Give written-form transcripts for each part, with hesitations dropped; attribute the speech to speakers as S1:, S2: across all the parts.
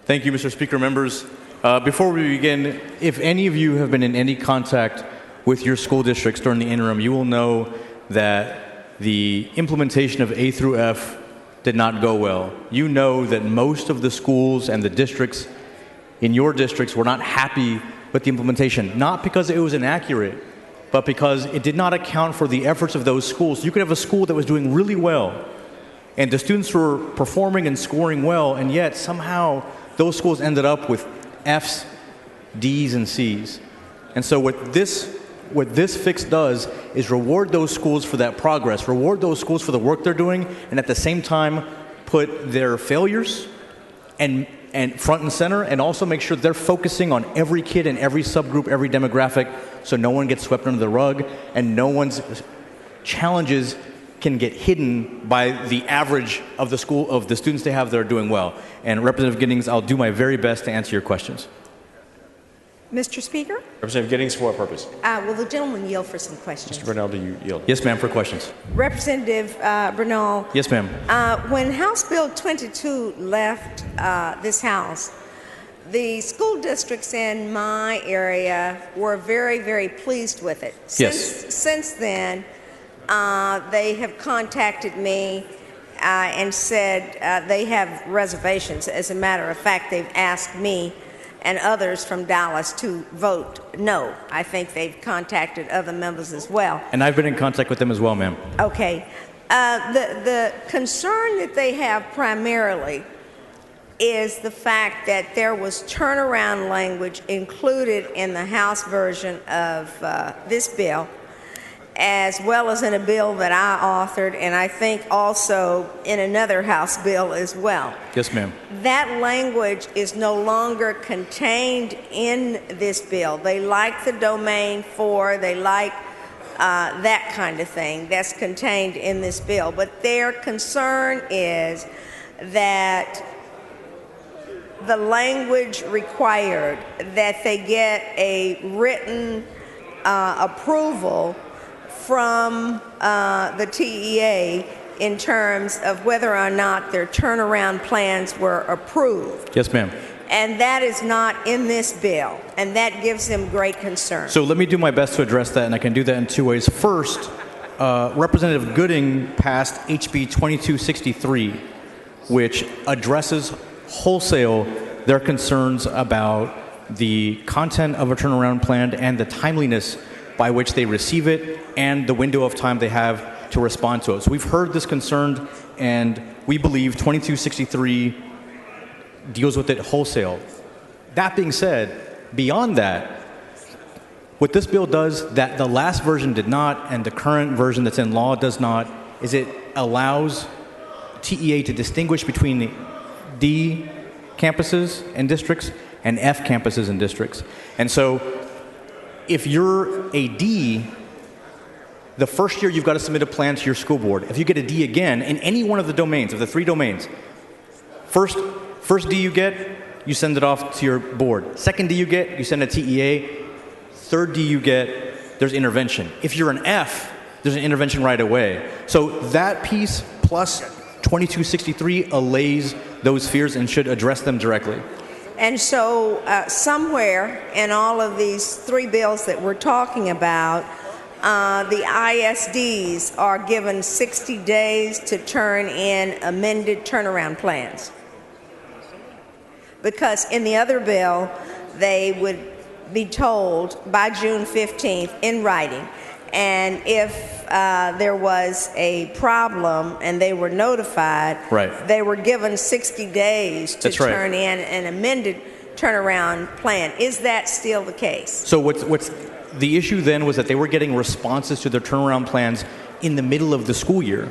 S1: Thank you, Mr. Speaker. Members, before we begin, if any of you have been in any contact with your school districts during the interim, you will know that the implementation of A through F did not go well. You know that most of the schools and the districts in your districts were not happy with the implementation, not because it was inaccurate, but because it did not account for the efforts of those schools. You could have a school that was doing really well, and the students were performing and scoring well, and yet somehow those schools ended up with Fs, Ds, and Cs. And so what this fix does is reward those schools for that progress, reward those schools for the work they're doing, and at the same time put their failures and front and center, and also make sure they're focusing on every kid and every subgroup, every demographic, so no one gets swept under the rug and no one's challenges can get hidden by the average of the school, of the students they have that are doing well. And Representative Giddings, I'll do my very best to answer your questions.
S2: Mr. Speaker?
S3: Representative Giddings, for what purpose?
S2: Will the gentleman yield for some questions?
S3: Mr. Bernal, do you yield?
S1: Yes, ma'am, for questions.
S2: Representative Bernal.
S1: Yes, ma'am.
S2: When House Bill 22 left this House, the school districts in my area were very, very pleased with it. Since then, they have contacted me and said they have reservations. As a matter of fact, they've asked me and others from Dallas to vote no. I think they've contacted other members as well.
S1: And I've been in contact with them as well, ma'am.
S2: Okay. The concern that they have primarily is the fact that there was turnaround language included in the House version of this bill, as well as in a bill that I authored, and I think also in another House bill as well.
S1: Yes, ma'am.
S2: That language is no longer contained in this bill. They like the domain for, they like that kind of thing that's contained in this bill. But their concern is that the language required that they get a written approval from the TEA in terms of whether or not their turnaround plans were approved.
S1: Yes, ma'am.
S2: And that is not in this bill, and that gives them great concern.
S1: So let me do my best to address that, and I can do that in two ways. First, Representative Gooding passed HB 2263, which addresses wholesale their concerns about the content of a turnaround plan and the timeliness by which they receive it and the window of time they have to respond to it. So we've heard this concern, and we believe 2263 deals with it wholesale. That being said, beyond that, what this bill does that the last version did not and the current version that's in law does not is it allows TEA to distinguish between D campuses and districts and F campuses and districts. And so if you're a D, the first year you've got to submit a plan to your school board. If you get a D again in any one of the domains, of the three domains, first D you get, you send it off to your board. Second D you get, you send it to TEA. Third D you get, there's intervention. If you're an F, there's an intervention right away. So that piece plus 2263 allays those fears and should address them directly.
S2: And so somewhere in all of these three bills that we're talking about, the ISDs are given 60 days to turn in amended turnaround plans. Because in the other bill, they would be told by June 15th in writing. And if there was a problem and they were notified,
S1: right,
S2: they were given 60 days to turn in an amended turnaround plan. Is that still the case?
S1: So what's the issue then was that they were getting responses to their turnaround plans in the middle of the school year,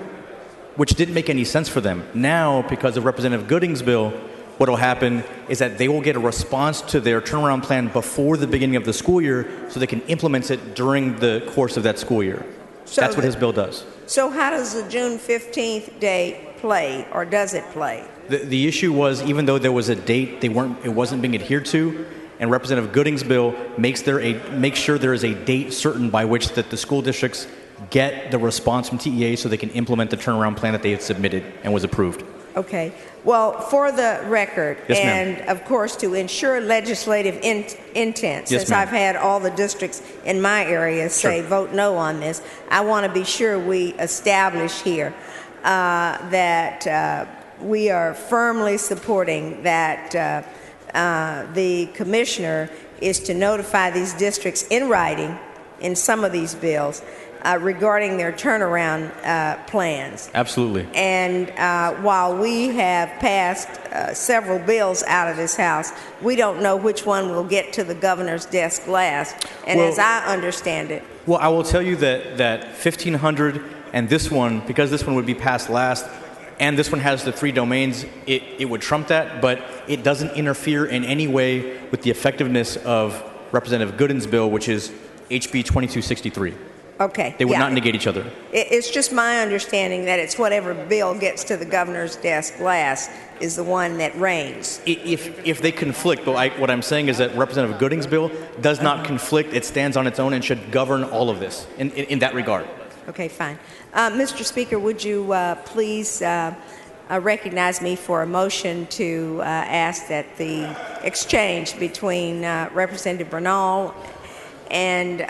S1: which didn't make any sense for them. Now, because of Representative Gooding's bill, what will happen is that they will get a response to their turnaround plan before the beginning of the school year so they can implement it during the course of that school year. So that's what his bill does.
S2: So how does the June 15th date play, or does it play?
S1: The issue was, even though there was a date, it wasn't being adhered to, and Representative Gooding's bill makes sure there is a date certain by which that the school districts get the response from TEA so they can implement the turnaround plan that they had submitted and was approved.
S2: Okay. Well, for the record,
S1: Yes, ma'am.
S2: and of course to ensure legislative intent,
S1: Yes,
S2: since
S1: ma'am.
S2: I've had all the districts in my area say
S1: Sure.
S2: vote no on this, I want to be sure we establish here that we are firmly supporting that the commissioner is to notify these districts in writing in some of these bills regarding their turnaround plans.
S1: Absolutely.
S2: And while we have passed several bills out of this House, we don't know which one will get to the governor's desk last. And
S1: Well-
S2: as I understand it,
S1: Well, I will tell you that 1,500 and this one, because this one would be passed last, and this one has the 3 domains, it would trump that, but it doesn't interfere in any way with the effectiveness of Representative Gooden's bill, which is HB 2263.
S2: okay.
S1: They would
S2: yeah.
S1: not negate each other.
S2: It's just my understanding that it's whatever bill gets to the governor's desk last is the one that reigns.
S1: If they conflict, but what I'm saying is that Representative Gooding's bill does not conflict. It stands on its own and should govern all of this in that regard.
S2: Okay, fine. Mr. Speaker, would you please recognize me for a motion to ask that the exchange between Representative Bernal and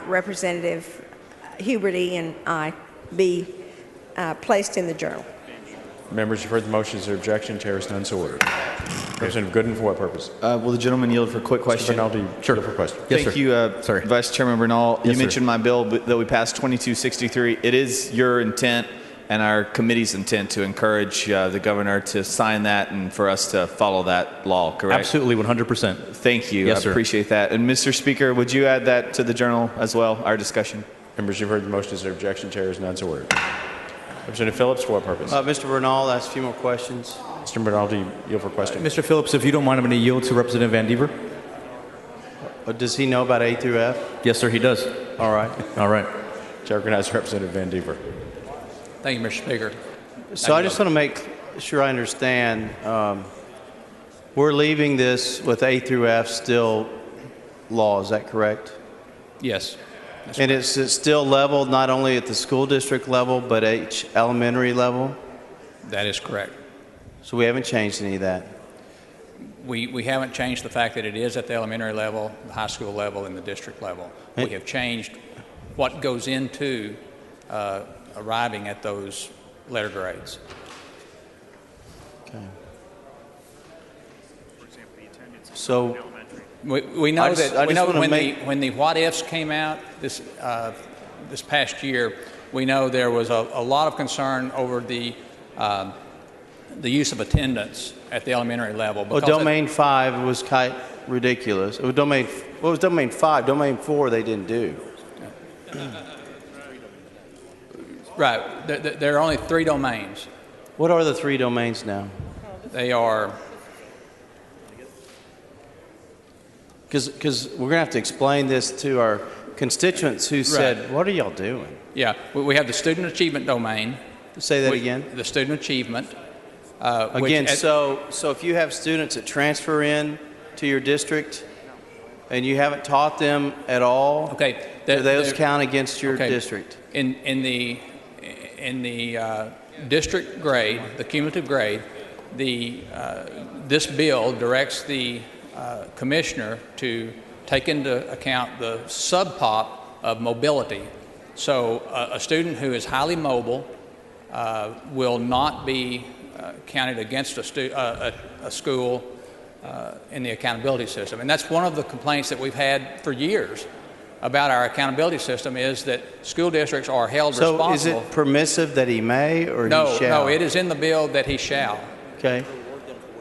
S2: Representative Huberty and I be placed in the journal.
S3: Members, you've heard the motion. Is there objection? Chair is none, so ordered. Representative Gooden, for what purpose?
S4: Will the gentleman yield for a quick question?
S3: Bernal, do you yield for question?
S1: Yes,
S4: Thank
S1: sir.
S4: you,
S1: Sorry.
S4: Vice Chairman Bernal.
S1: Yes,
S4: you
S1: sir.
S4: mentioned my bill that we passed 2263. It is your intent and our committee's intent to encourage the governor to sign that and for us to follow that law, correct?
S1: Absolutely, 100%.
S4: Thank you.
S1: Yes,
S4: I
S1: sir.
S4: appreciate that. And Mr. Speaker, would you add that to the journal as well, our discussion?
S3: Members, you've heard the motion. Is there objection? Chair is none, so ordered. Representative Phillips, for what purpose?
S5: Mr. Bernal, ask a few more questions.
S3: Mr. Bernal, do you yield for question?
S1: Mr. Phillips, if you don't mind, I'm going to yield to Representative Van Dever.
S5: Does he know about A through F?
S1: Yes, sir, he does.
S5: All right.
S1: All right.
S3: Chair recognizes Representative Van Dever.
S6: Thank you, Mr. Speaker.
S5: So I just want to make sure I understand. We're leaving this with A through F still law, is that correct?
S6: Yes.
S5: And it's still leveled not only at the school district level, but at elementary level?
S6: That is correct.
S5: So we haven't changed any of that?
S6: We haven't changed the fact that it is at the elementary level, the high school level, and the district level. We have changed what goes into arriving at those letter grades.
S5: Okay. So
S6: We know
S5: I just
S6: that we know
S5: wanna
S6: when the what ifs came out this past year, we know there was a lot of concern over the use of attendance at the elementary level.
S5: well, domain 5 was quite ridiculous. It was what was domain 5? Domain 4 they didn't do.
S6: Right. There are only 3 domains.
S5: What are the 3 domains now?
S6: They are
S5: Because we're going to have to explain this to our constituents who said, what are y'all doing?
S6: yeah. We have the student achievement domain.
S5: Say that again.
S6: The student achievement.
S5: Again, so if you have students that transfer in to your district and you haven't taught them at all,
S6: okay,
S5: do those count against your district?
S6: In the district grade, the cumulative grade, this bill directs the commissioner to take into account the sub-pop of mobility. So a student who is highly mobile will not be counted against a school in the accountability system. And that's one of the complaints that we've had for years about our accountability system is that school districts are held responsible.
S5: So is it permissive that he may or he shall?
S6: No, it is in the bill that he shall.
S5: Okay.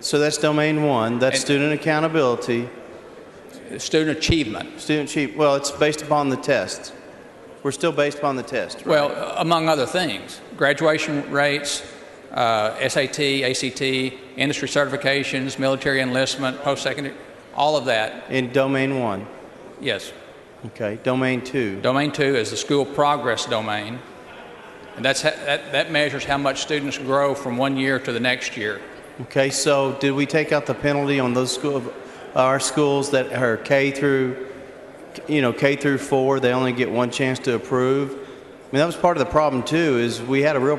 S5: So that's domain 1. That's student accountability.
S6: Student achievement.
S5: Well, it's based upon the test. We're still based upon the test. Right?
S6: Well, among other things, graduation rates, SAT, ACT, industry certifications, military enlistment, post-secondary, all of that.
S5: In domain 1.
S6: Yes.
S5: Okay. Domain 2.
S6: Domain 2 is the school progress domain, and that measures how much students grow from one year to the next year.
S5: Okay. So did we take out the penalty on those our schools that are K through 4? They only get one chance to approve. I mean, that was part of the problem too. Is we had a real.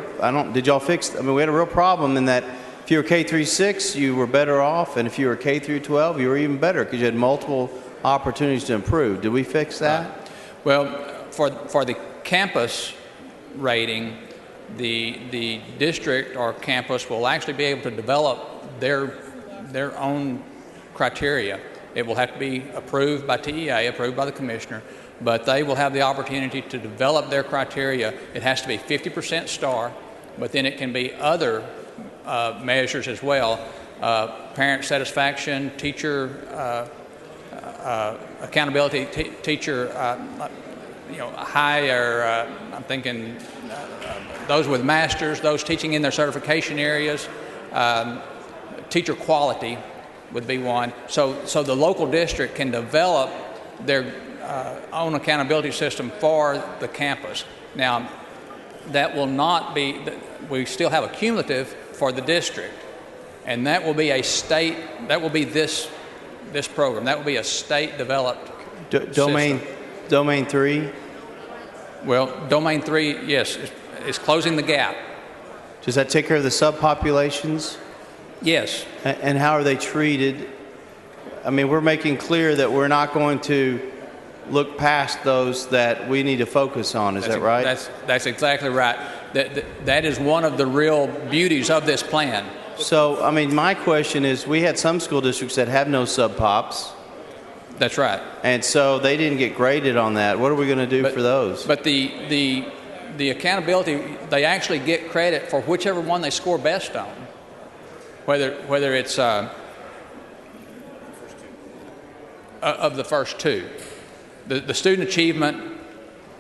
S5: Did y'all fix? I mean, we had a real problem in that If you were K through 6, you were better off, and if you were K through 12, you were even better because you had multiple opportunities to improve. Did we fix that?
S6: Well, for the campus rating, the district or campus will actually be able to develop their own criteria. It will have to be approved by TEA, approved by the commissioner, but they will have the opportunity to develop their criteria. It has to be 50% star, but then it can be other measures as well. Parent satisfaction, teacher accountability, teacher, higher, I'm thinking those with masters, those teaching in their certification areas, teacher quality would be one. So the local district can develop their own accountability system for the campus. Now, that will not be, we still have a cumulative for the district, and that will be a state, that will be this program. That will be a state-developed system.
S5: Domain 3?
S6: Well, Domain 3, yes, is closing the gap.
S5: Does that take care of the subpopulations?
S6: Yes.
S5: And how are they treated? I mean, we're making clear that we're not going to look past those that we need to focus on. Is that right?
S6: That's exactly right. That is one of the real beauties of this plan.
S5: So, I mean, my question is, we had some school districts that have no sub-pops.
S6: That's right.
S5: And so they didn't get graded on that. What are we going to do for those?
S6: But the accountability, they actually get credit for whichever one they score best on. Whether it's of the first two. The student achievement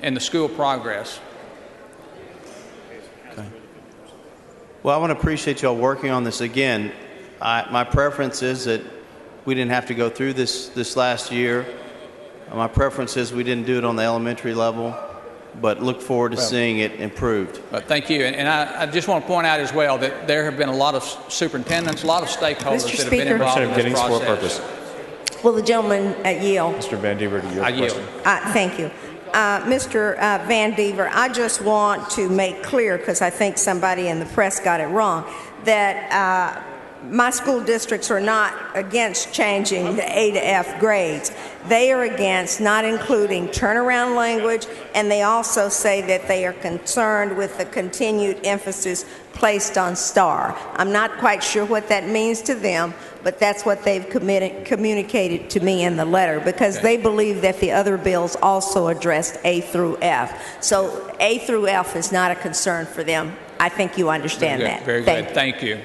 S6: and the school progress.
S5: Okay. Well, I want to appreciate y'all working on this again. My preference is that we didn't have to go through this last year. My preference is we didn't do it on the elementary level, but look forward to seeing it improved.
S6: Thank you. And I just want to point out as well that there have been a lot of superintendents, a lot of stakeholders that have been involved in this
S3: Giddings, for what
S6: process.
S3: purpose?
S2: Will the gentleman yield?
S3: Mr. Van Dever, to your
S6: I yield.
S3: question.
S2: Thank you. Mr. Van Dever, I just want to make clear, because I think somebody in the press got it wrong, that my school districts are not against changing the A to F grades. They are against not including turnaround language, and they also say that they are concerned with the continued emphasis placed on STAR. I'm not quite sure what that means to them, but that's what they've communicated to me in the letter, because they believe that the other bills also addressed A through F. So A through F is not a concern for them. I think you understand that.
S6: Very good. Thank you.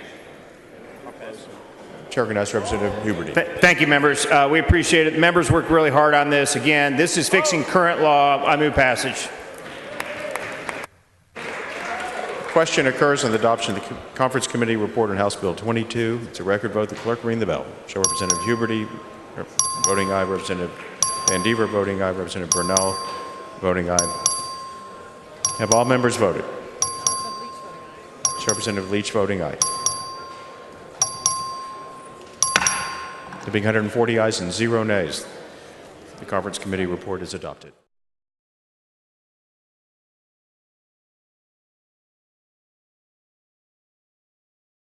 S3: Chair recognizes Representative Huberty.
S7: Thank you, members. We appreciate it. The members worked really hard on this. Again, this is fixing current law. I move passage.
S3: Question occurs on the adoption of the Conference Committee report on House Bill 22. It's a record vote. The clerk ring the bell. Show Representative Huberty voting aye, Representative Van Dever voting aye, Representative Burnell voting aye. Have all members voted? Show Representative Leach voting aye. There being 140 ayes and 0 nays, the Conference Committee report is adopted.